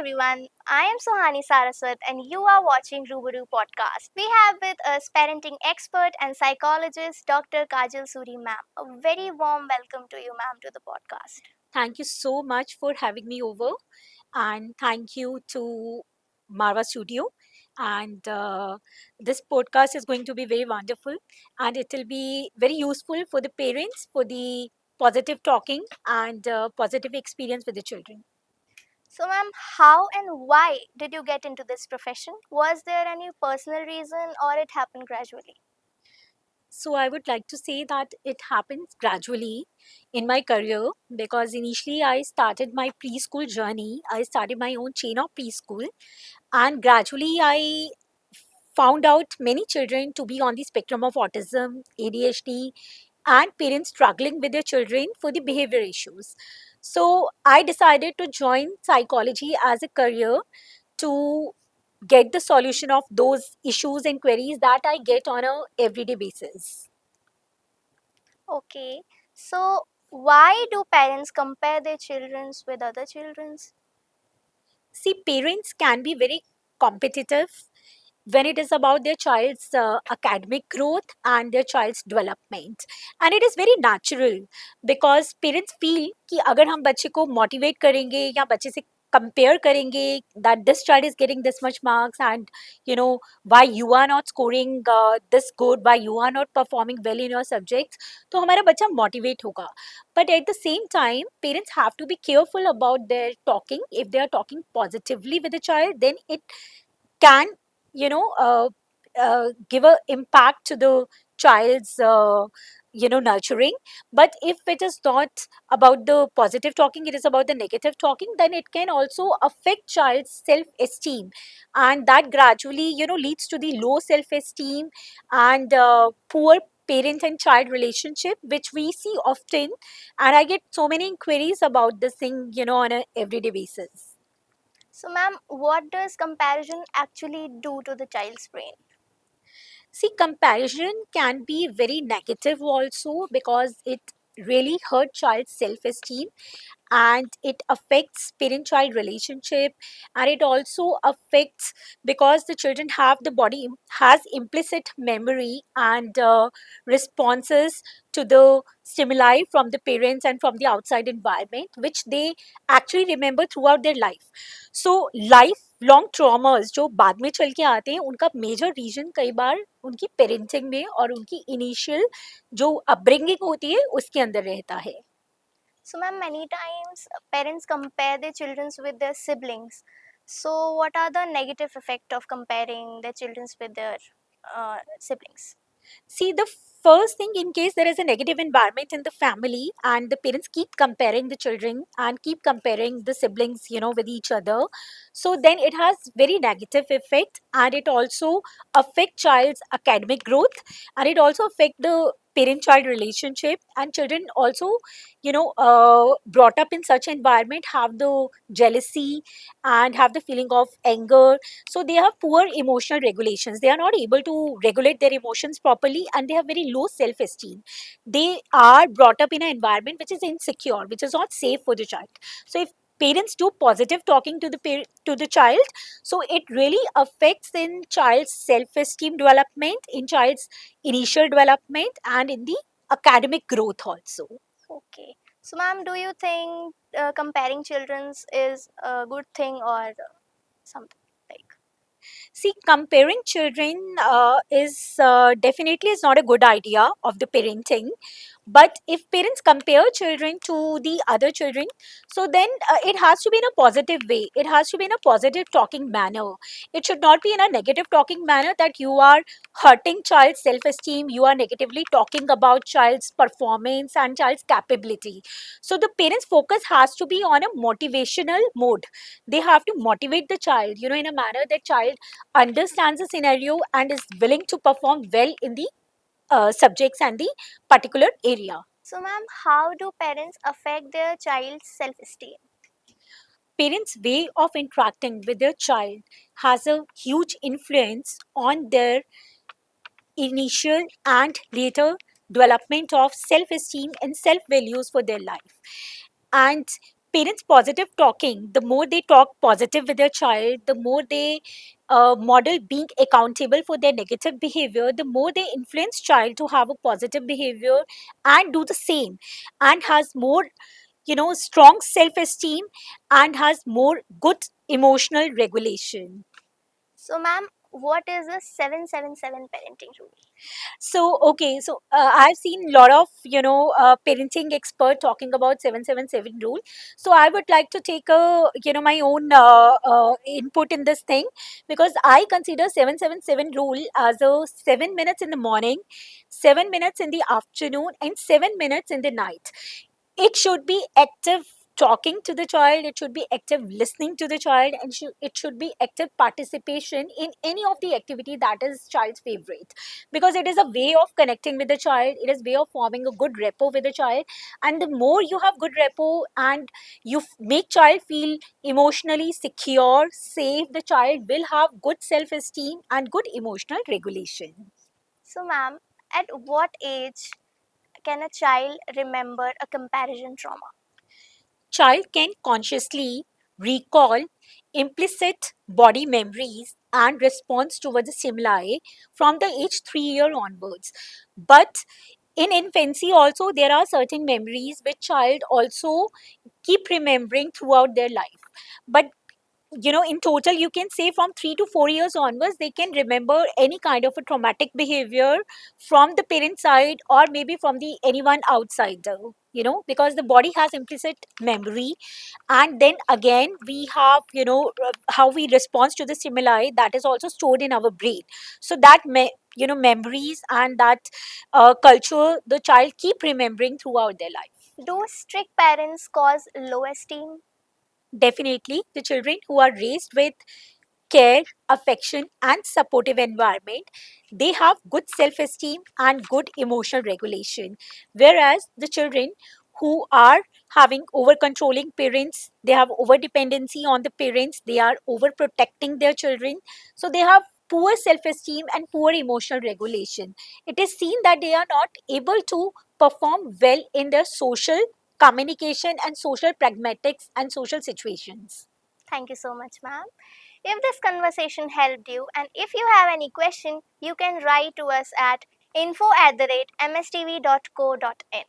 everyone. I am Sohani Saraswat and you are watching Rubaru podcast. We have with us parenting expert and psychologist Dr. Kajal Suri ma'am. A very warm welcome to you ma'am to the podcast. Thank you so much for having me over, and thank you to Marva Studio. And this podcast is going to be very wonderful, and it will be very useful for the parents for the positive talking and positive experience with the children. So ma'am, how and why did you get into this profession? Was there any personal reason or it happened gradually? So I would like to say that it happens gradually in my career because initially I started my preschool journey. I started my own chain of preschool, and gradually I found out many children to be on the spectrum of autism, ADHD, and parents struggling with their children for the behavior issues. So I decided to join psychology as a career to get the solution of those issues and queries that I get on a everyday basis. Okay. So why do parents compare their children with other children's? See, parents can be very competitive when it is about their child's academic growth and their child's development, and it is very natural because parents feel कि अगर हम बच्चे को motivate करेंगे या बच्चे से compare करेंगे that this child is getting this much marks and you know why you are not scoring this good, why you are not performing well in your subjects, तो हमारा बच्चा motivate होगा. But at the same time parents have to be careful about their talking. If they are talking positively with the child, then it can give a impact to the child's nurturing. But if it is not about the positive talking, it is about the negative talking, then it can also affect child's self esteem, and that gradually leads to the low self esteem and poor parent and child relationship, which we see often. And I get so many inquiries about this thing on a everyday basis. So ma'am, what does comparison actually do to the child's brain? See, comparison can be very negative also because it really hurt child's self-esteem, and it affects parent child relationship, and it also affects because the children have the body has implicit memory and responses to the stimuli from the parents and from the outside environment, which they actually remember throughout their life. So life long traumas जो बाद में चल के आते हैं, उनका major reason कई बार उनकी पेरेंटिंग में और उनकी इनिशियल जो अपब्रिंगिंग होती है उसके अंदर रहता है. So, ma'am, many times parents compare their children with their siblings. So, what are the negative effect of comparing their children with their siblings? See, the first thing, in case there is a negative environment in the family and the parents keep comparing the children and keep comparing the siblings, with each other, so then it has very negative effect, and it also affect child's academic growth, and it also affect the parent child relationship. And children also brought up in such environment have the jealousy and have the feeling of anger, so they have poor emotional regulations. They are not able to regulate their emotions properly, and they have very low self esteem. They are brought up in an environment which is insecure, which is not safe for the child. So if parents do positive talking to the child, so it really affects in child's self esteem development, in child's initial development, and in the academic growth also. Okay. So, ma'am, do you think comparing children's is a good thing or something like? See, comparing children is definitely is not a good idea of the parenting. But if parents compare children to the other children, so then it has to be in a positive way. It has to be in a positive talking manner. It should not be in a negative talking manner that you are hurting child's self-esteem. You are negatively talking about child's performance and child's capability. So the parents' focus has to be on a motivational mode. They have to motivate the child, in a manner that child understands the scenario and is willing to perform well in the subjects and the particular area. So, ma'am, how do parents affect their child's self-esteem? Parents' way of interacting with their child has a huge influence on their initial and later development of self esteem and self values for their life. And parents positive talking, the more they talk positive with their child, the more they model being accountable for their negative behavior, the more they influence child to have a positive behavior and do the same, and has more, strong self esteem, and has more good emotional regulation. So, ma'am, what is the 777 parenting rule? So, okay, so I've seen a lot of, parenting expert talking about 777 rule. So I would like to take my own input in this thing, because I consider 777 rule as a 7 minutes in the morning, 7 minutes in the afternoon, and 7 minutes in the night. It should be active talking to the child, it should be active listening to the child, and it should be active participation in any of the activity that is child's favorite, because it is a way of connecting with the child, it is way of forming a good rapport with the child. And the more you have good rapport and you make child feel emotionally secure, safe, the child will have good self esteem and good emotional regulation. So, ma'am, at what age can a child remember a comparison trauma? Child can consciously recall implicit body memories and response towards the stimuli from the age 3 year onwards. But in infancy also there are certain memories which child also keep remembering throughout their life. But in total you can say from 3 to 4 years onwards they can remember any kind of a traumatic behavior from the parent side, or maybe from the anyone outsider, because the body has implicit memory. And then again we have, how we respond to the stimuli, that is also stored in our brain. So that memories and that culture the child keep remembering throughout their life. Do strict parents cause low esteem? Definitely, the children who are raised with care, affection, and supportive environment, they have good self-esteem and good emotional regulation. Whereas the children who are having over-controlling parents, they have over-dependency on the parents, they are overprotecting their children, so they have poor self-esteem and poor emotional regulation. It is seen that they are not able to perform well in their social communication and social pragmatics and social situations. Thank you so much, ma'am. If this conversation helped you and if you have any question, you can write to us at info@mstv.co.in.